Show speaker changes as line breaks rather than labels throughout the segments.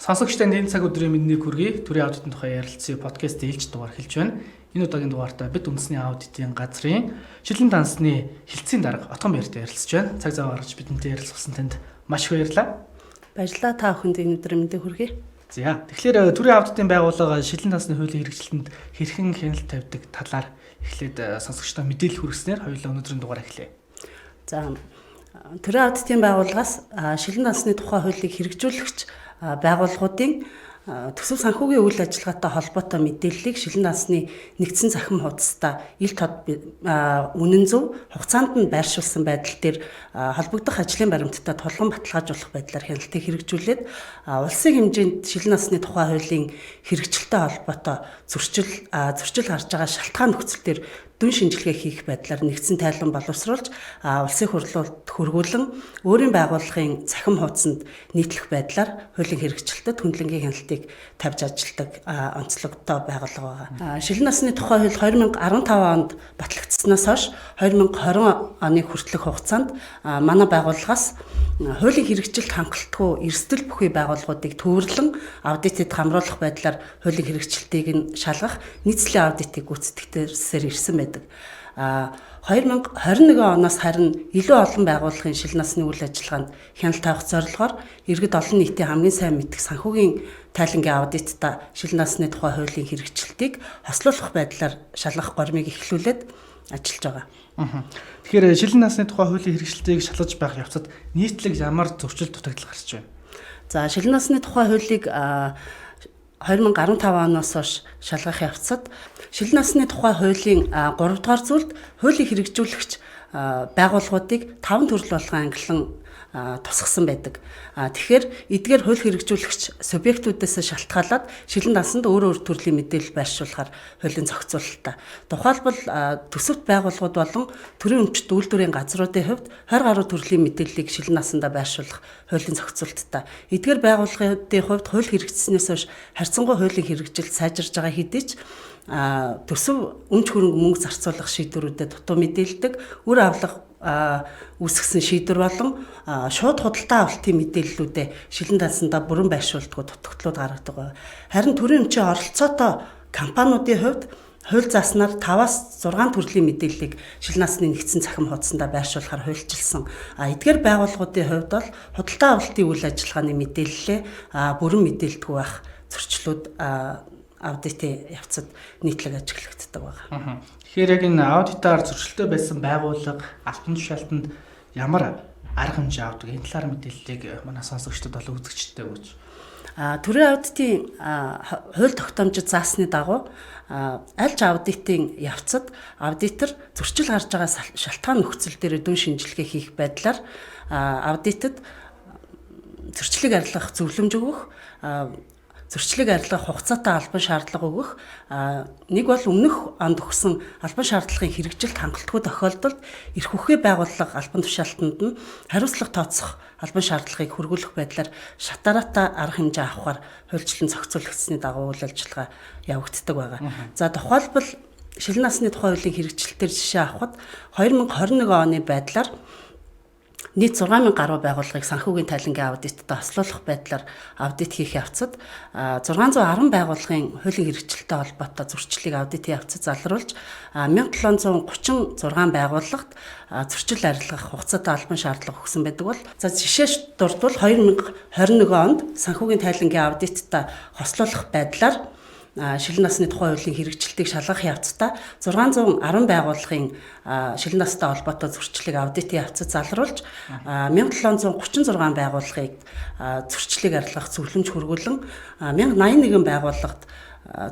Сонсогчдод энэ цаг өдрийн мэндийг хүргэе. Төрийн аудитын тухай ярилцсан подкаст ээлж дугаар хэлж байна. Энэ удаагийн дугаартаа бид үндэсний аудитын газрын шилэн дансны хилцээний дарга Отгон Баяртай ярилцж байна. Цаг зав гаргаж бидэнтэй ярилцсан танд маш их баярлалаа.
Баярлалаа та бүхэнд энэ өдрийн мэндийг хүргэе.
За тэгэхээр төрийн аудитын байгууллага шилэн дансны хуулийн хэрэгжилтэнд хэрхэн хяналт тавьдаг талаар эхлээд сонсогчдод мэдээлэл хүргэснээр хоёулаа өнөөдрийн дугаар эхлэе.
За төрийн аудитын байгууллагаас шилэн дансны тухай хуулийг хэрэгжүүлэгч байгууллагуудын төсөв санхүүгийн үйл ажиллагаатай холбоотой мэдээллийг шилэн дансны нэгдсэн захим хуудастай ил тод үнэн зөв хугацаанд нь байршуулсан байдал дээр холбогдох ажлын баримттай тулгын баталгаажуулах байдлаар хяналтыг хэрэгжүүлээд улсын хэмжээнд шилэн дансны тухай хуулийн хэрэгжилтэй холбоотой зөрчил гарч байгаа шалтгаан нөхцөл төр дүн шинжилгээ хийх байдлаар нэгдсэн тайлан боловсруулж улсын хурлууд хөргүүлэн өөрийн байгууллагын захим хуудсанд нийтлэх байдлаар хуулийн хэрэгжилтэд хүндлэнгийн хяналтыг тавьж ажилладаг онцлогтой байгууллага байгаа. Шилэн насны тухай хууль 2015 онд батлагдсанаас хойш 2020 оны хүртэлх хугацаанд манай байгууллагаас хуулийн хэрэгжилт хангалтгүй эрсдэл бүхий байгууллагуудыг төвөрлөн аудитэд хамруулах байдлаар хуулийн хэрэгжилтийг нь шалгах нийцлийн аудитыг гүйцэтгсээр ирсэн байдаг. 2021 оноос харин илүү олон байгууллагын шилэн насны үйл ажиллагаанд хяналт тавих зорилгоор иргэд олон нийтийн хамгийн сайн мэдэх санхүүгийн тайлангийн аудитта шилэн насны тухай хуулийн хэрэгжилтийг хослуулах байдлаар шалгах гормыг эхлүүлээд ажиллаж байгаа.
Тэгэхээр шилэн насны тухай хуулийн хэрэгжилтийг шалгаж байх явцад нийтлэг ямар зөрчил дутагдал гарч байна?
За шилэн насны тухай хуулийг 2015 оноос хойш шалгах явцад шилэн насны тухай хуулийн 3 дугаар зүйлд хуулийн хэрэгжүүлэгч байгууллагуудыг 5 төрөл болгон ангилан тусгасан байдаг. Тэгэхээр эдгээр хууль хэрэгжүүлэгч субъектүүдээс шалтгаалаад шилэн дансанд өөр төрлийн мэдээлэл байршуулахар хуулийн зохицуулалтаа. Тухайлбал төсөвт байгууллагууд болон төрийн өмчт үйлдвэрийн газруудын хувьд 20 гаруй төрлийн мэдээллийг шилэн насандаа байршуулах хуулийн зохицуулалтаа. Эдгээр байгууллагуудын хувьд хууль хэрэгжснээс хойш харьцангуй хуулийн хэрэгжилт сайжирж байгаа хэдий ч төсөв өмч хөрөнгө мөнгө зарцуулах шийдвэрүүдэд дутуу мэдээлдэг, үр авлага үүсгэсэн шийдвэр болон шууд худалдаа авалтын мэдээллүүдээ шилэн дансандаа бүрэн байршуулдаг дутагдлууд гаргадаг байна. Харин төрийн өмчийн оролцоотой компаниудын хувьд хууль зааснаар 5-аас 6 төрлийн мэдээллийг шилэн насны нэгдсэн захим хуудсандаа байршуулахар хуульчилсан. Эдгээр байгууллагуудын хувьд бол худалдаа авалтын үйл ажиллагааны мэдээллээ бүрэн мэдээлдэггүй байх зөрчлүүд аудитын явцад нийтлэг ажиглагддаг байна.
Тэгэхээр яг энэ аудитаар зөрчилтэй байсан байгууллага албан тушаалтанд ямар арга хэмжээ авдаг? Энэ талаар мэдээллийг манай сонсогчдод болон үзэгчдэд өгөөч.
Төрийн аудитын хууль тогтоомжид заасны дагуу аль ч аудитын явцад аудитор зөрчил гарч байгаа шалтгаан нөхцөл дээр дүн шинжилгээ хийх байдлаар аудитэд зөрчлийг арилгах зөвлөмж өгөх, зөрчлийг арилгах хугацаатай албан шаардлага өгөх, нэг бол өмнөх онд өгсөн албан шаардлагын хэрэгжилт хангалтгүй тохиолдолд эрх үхээ байгууллага албан тушаалтанд нь хариуцлага тооцох албан шаардлагыг хөргүүлэх байдлаар шатараатай арга хэмжээ авахар хуульчлан зохицуулагдсны дагуу үйл ажиллагаа явагддаг байгаа. За тухайлбал шилэн насны тухай хуулийн хэрэгжилтээр жишээ авахад 2021 оны байдлаар нийт 6000 гаруй байгууллагыг санхүүгийн тайлангийн аудиттай хослуулах байдлаар аудит хийх явцад 610 байгууллагын хуулийн хэрэгжилттэй холбоотой зөрчлийг аудитын явцад залруулж 1736 байгууллагт зөрчил арилгах хугацаатай албан шаардлага өгсөн байдаг бол жишээ дурдвал 2021 онд санхүүгийн тайлангийн аудиттай хослуулах байдлаар шилэн насны тухай хуулийн хэрэгжилтийг шалгах явцдаа 610 байгууллагын шилэн настай холбоотой зөрчлийг аудитын явцад залруулж 1736 байгууллагыг зөрчлийг арилгах зөвлөмж хөргүүлэн 1081 байгууллагад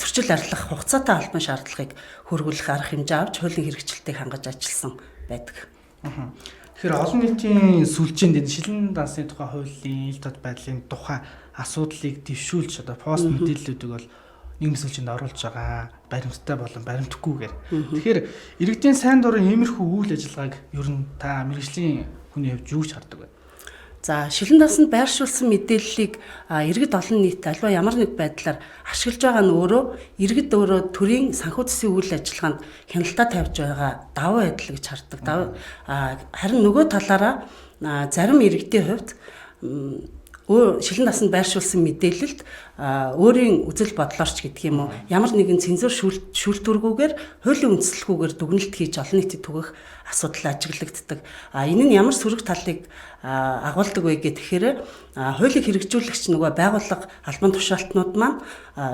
зөрчил арилгах хугацаатай албан шаардлагыг хөргүүлэх арга хэмжээ авч хуулийн хэрэгжилтийг хангаж ажилласан байдаг.
Тэгэхээр олон нийтийн сүлжээнд энэ шилэн дансны тухай хуулийн ил тод байдлын тухай асуудлыг дэвшүүлж пост мэдээллүүдийг бол нийгмийн сүлжээнд оруулж байгаа баримттай болон баримтгүйгээр. Тэгэхээр иргэдийн сайн дурын иймэрхүү үйл ажиллагааг ер нь та мэргэжлийн хүний хувьд юу ч хардаг вэ?
За шилэн дансанд байршуулсан мэдээллийг иргэд олон нийт аливаа ямар нэг байдлаар ашиглаж байгаа нь иргэд өөрөө төрийн санхүү засгийн үйл ажиллагаанд хяналтаа тавьж байгаа давуу байдал гэж хардаг. Харин нөгөө талаараа зарим иргэдийн хувьд шилэн насанд байршуулсан мэдээлэлд өөрийн үзэл бодлоорч гэдэг юм уу ямар нэгэн цензур шүүлтүүргүүгээр хуулийн үндэслэлгүйгээр дүгнэлт хийж олон нийтэд түгэх асуудал ажиглагддаг. Энэ нь ямар сөрөг талыг агуулдаг вэ гэхээр хуулийг хэрэгжүүлэгч нөгөө байгууллага албан тушаалтнууд маань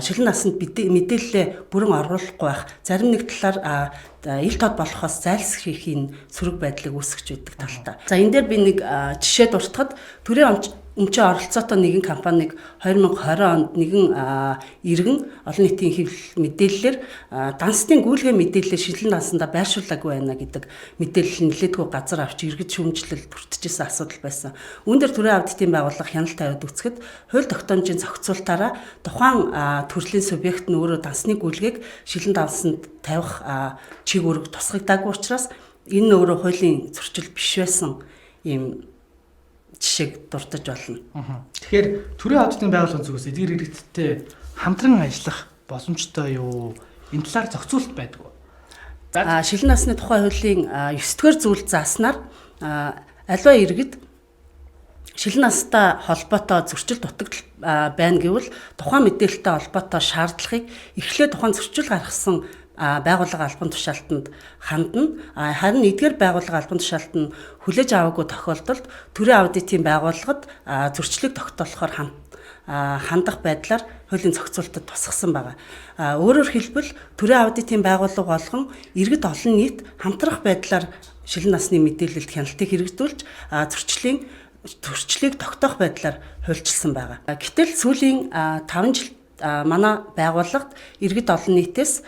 шилэн насанд мэдээлэлээ бүрэн оруулахгүй байх. Зарим нэг талаар ил тод болохоос зайлсхийхийн сөрөг байдлыг үүсгэж байдаг талтай. За энэ дээр би нэг жишээ дуртахад төрийн өмчийн оролцоотой нэгэн компаниг 2020 онд нэгэн иргэн олон нийтийн хэвлэл мэдээллээр дансны гүйлгээ мэдээлэлээр шилэн дансандаа байршуулаагүй байна гэдэг мэдээлэл нэлээдгүй газар авч иргэд шүүмжлэл бүртгэжсэн асуудал байсан. Үүн дээр төрийн аудитын байгууллага хяналт тавиад үзэхэд хууль тогтоомжийн зохицуултаараа тухайн төрлийн субъект нь өөрөө дансны гүйлгээг шилэн дансанд тавих чиг үүрэг тусгагдаагүй учраас энэ нь өөрөө хуулийн зөрчил биш байсан юм жишээг дурдж болно.
Тэгэхээр төрийн аудитын байгууллагын зүгээс эдгээр иргэдтэй хамтран ажиллах боломжтой юу? Энэ талаар зохицуулт байдаг уу?
Шилэн насны тухай хуулийн 9-р зүйлд зааснаар аливаа иргэд шилэн настай холбоотой зөрчил дутагдал байна гэвэл тухайн мэдээлэлтэй холбоотой шаардлагыг эхлээд тухайн зөрчил гаргасан байгууллага албан тушаалтанд хандна. Харин эдгээр байгууллага албан тушаалтанд хүлээж аваагүй тохиолдолд төрийн аудитын байгууллагад зөрчлийг тогтоолохоор хандах байдлаар хуулийн зохицуултад тусгасан байна. Өөрөөр хэлбэл төрийн аудитын байгууллага болгон иргэд олон нийт хамтрах байдлаар шилэн насны мэдээлэлд хяналтыг хэрэгжүүлж зөрчлийг тогтоох байдлаар хуульчилсан байна. Гэтэл сүүлийн 5 жил манай байгууллагад иргэд олон нийтээс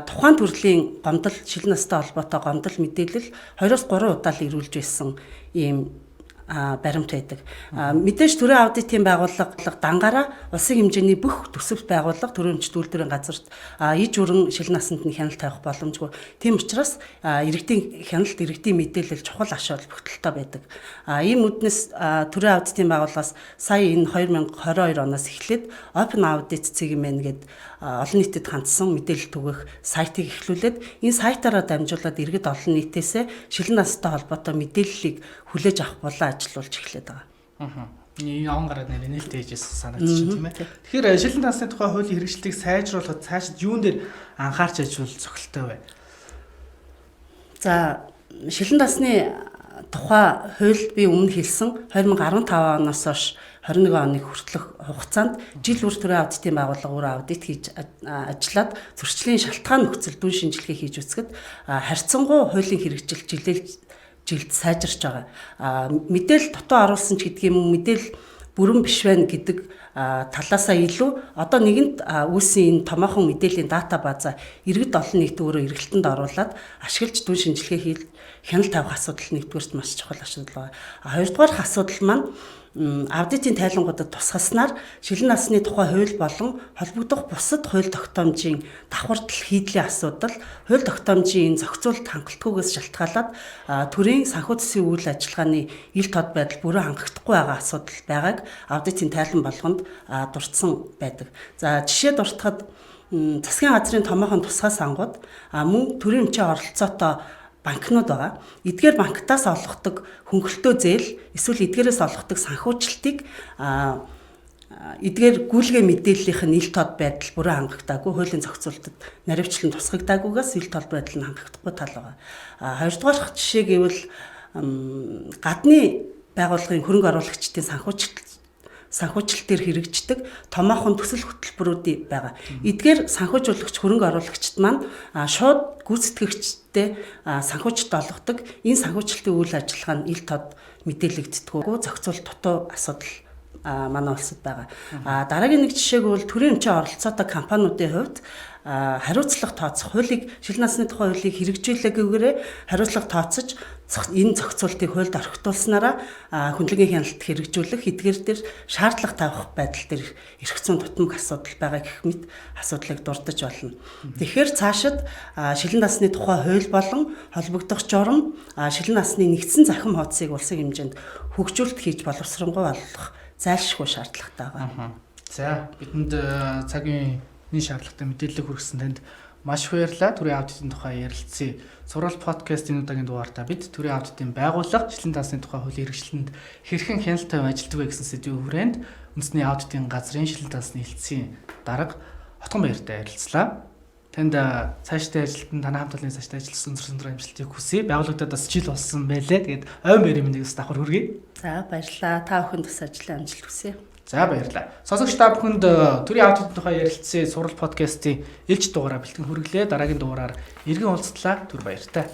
тухайн төрлийн гомдол шилэн настай холбоотой гомдол мэдээлэл 2-3 удаа л ирүүлж байсан ийм баримт байдаг. Мэдээж төрийн аудитын байгууллага дангаараа улсын хэмжээний бүх төсөвт байгууллага төрийн өмчт үйлдвэрийн газарт иж бүрэн шилэн насанд нь хяналт тавих боломжгүй. Тийм учраас иргэдийн хяналт, иргэдийн мэдээлэл чухал аш холбогдолтой байдаг. Ийм үднэс төрийн аудитын байгууллагаас сая энэ 2022 оноос эхлээд Open Audit CGM гэдэг олон нийтэд хандсан мэдээлэл түгэх сайтыг эхлүүлээд энэ сайтаараа дамжуулаад иргэд олон нийтээсээ шилэн настай холбоотой мэдээллийг хүлээж авах болон ажиллуулж эхлэдэг байгаа.
Энэ явган гараад нэлээд ээжээс санагдчих тийм ээ. Тэгэхээр шилэн насны тухай хуулийн хэрэгжлийг сайжруулахад цаашид юун дээр анхаарч ажиллах цогцолтой вэ?
За шилэн насны тухай хуульд би өмнө хэлсэн 2015 оноос хойш 21 оны хүртэлх хугацаанд жил бүр төрийн аудитын байгууллага өөрөө аудит хийж ажиллаад зөрчлийн шалтгаан нөхцөл дүн шинжилгээ хийж үзэхэд харьцангуй хуулийн хэрэгжил жилд сайжирч байгаа. Мэдээлэл дутуу оруулсан ч гэдэг юм мэдээлэл бүрэн биш байна гэдэг талаасаа илүү одоо нэгэнт үүссэн энэ томоохон мэдээллийн дата база иргэд олон нийт өөрөө эргэлтэнд оруулаад ашиглаж дүн шинжилгээ хийж хяналт тавих асуудал нэгдүгээрт маш чухал асуудал байна. Хоёрдугаар асуудал маань аудитын тайлангуудад тусгаснаар шилэн насны тухай хууль болон холбогдох бусад хууль тогтоомжийн давхардал хийдлийн асуудал хууль тогтоомжийн зохицуулалт хангалтгүйгээс шалтгаалаад төрийн санхүү засгийн үйл ажиллагааны ил тод байдал бүрэн хангахдахгүй байгаа асуудал байгааг аудитын тайлан болгонд дурдсан байдаг. За жишээ дуртахад засгийн газрын томоохон тусгай сангууд мөн төрийн өмчийн оролцоотой банкнууд байгаа. Эдгээр банктаас олгодог хөнгөлөлтөө зээл эсвэл эдгээрээс олгодог санхүүжилтийг эдгээр гүйлгээ мэдээллийнх нь ил тод байдал бүрэн хангагдаагүй хуулийн зохицуулалтад наривчлан тусгагдаагүйгээс ил тод байдал нь хангагдахгүй тал байгаа. Хоёрдугаар жишээ гэвэл гадны байгууллагын хөрөнгө оруулагчдын санхүүжилтээр хэрэгждэг томоохон төсөл хөтөлбөрүүд байгаа. Эдгээр санхүүжуулагч хөрөнгө оруулагчид маань шууд гүйцэтгэгчтэй санхүүжилт олгодог. Энэ санхүүжилтийн үйл ажиллагаа нь ил тод мэдээлэгддэггүй зохицуулалт дутуу асуудал манай улсад байгаа. Дараагийн нэг жишээг бол төрийн өмчийн оролцоотой компаниудын хувьд хариуцлага тооцох хуулийг шилэн насны тухай хуулийг хэрэгжүүлээгүйгээр хариуцлага тооцож энэ зохицуултыг хуульд орхитуулснараа хүндлэгийн хяналт хэрэгжүүлэх эдгээр дээр шаардлага тавих байдал дээр эрх зүйн тутамг асуудал байгаа гэх мэт асуудлыг дурдж болно. Тэгэхээр цаашид шилэн насны тухай хууль болон холбогдох журам шилэн насны нэгдсэн захим хуудсыг улсын хэмжээнд хөгжүүлэлт хийж боловсронгуй болгох зайлшгүй шаардлагатай байгаа.
За бидэнд цагийн энэ шаардлагатай мэдээлэл хүргэсэн танд Маш их баярлалаа. Төрийн аудитын тухай ярилцсан. Сурал подкаст энэ удаагийн дугаартаа бид төрийн аудитын байгууллага, шилэн дансны тухай хуулийн хэрэгжилтэнд хэрхэн хяналт тавин ажилтдаг вэ гэсэн сэдвийн хүрээнд үндэсний аудитын газрын шилэн дансны хэлтсийн дарга Хотгон баяртай ярилцлаа. Танд цаашдаа ажилтан танай хамт олон цаашдаа ажилласан өндөр амжилтыг хүсье. Байгууллагадаа бас жил болсон байлээ. Тэгээд ойн баярын мэндийг бас давхар хүргэе.
За баярлалаа. Та бүхэнд бас ажлын амжилт хүсье.
За баярлалаа. Сонсогч та бүхэнд төрийн аудитын тухай ярилцсан сурал подкастын ээлж дугаараа бэлтгэн хүргэлээ. Дараагийн дугаараар иргэн уулзтлаа. Түр баяртай.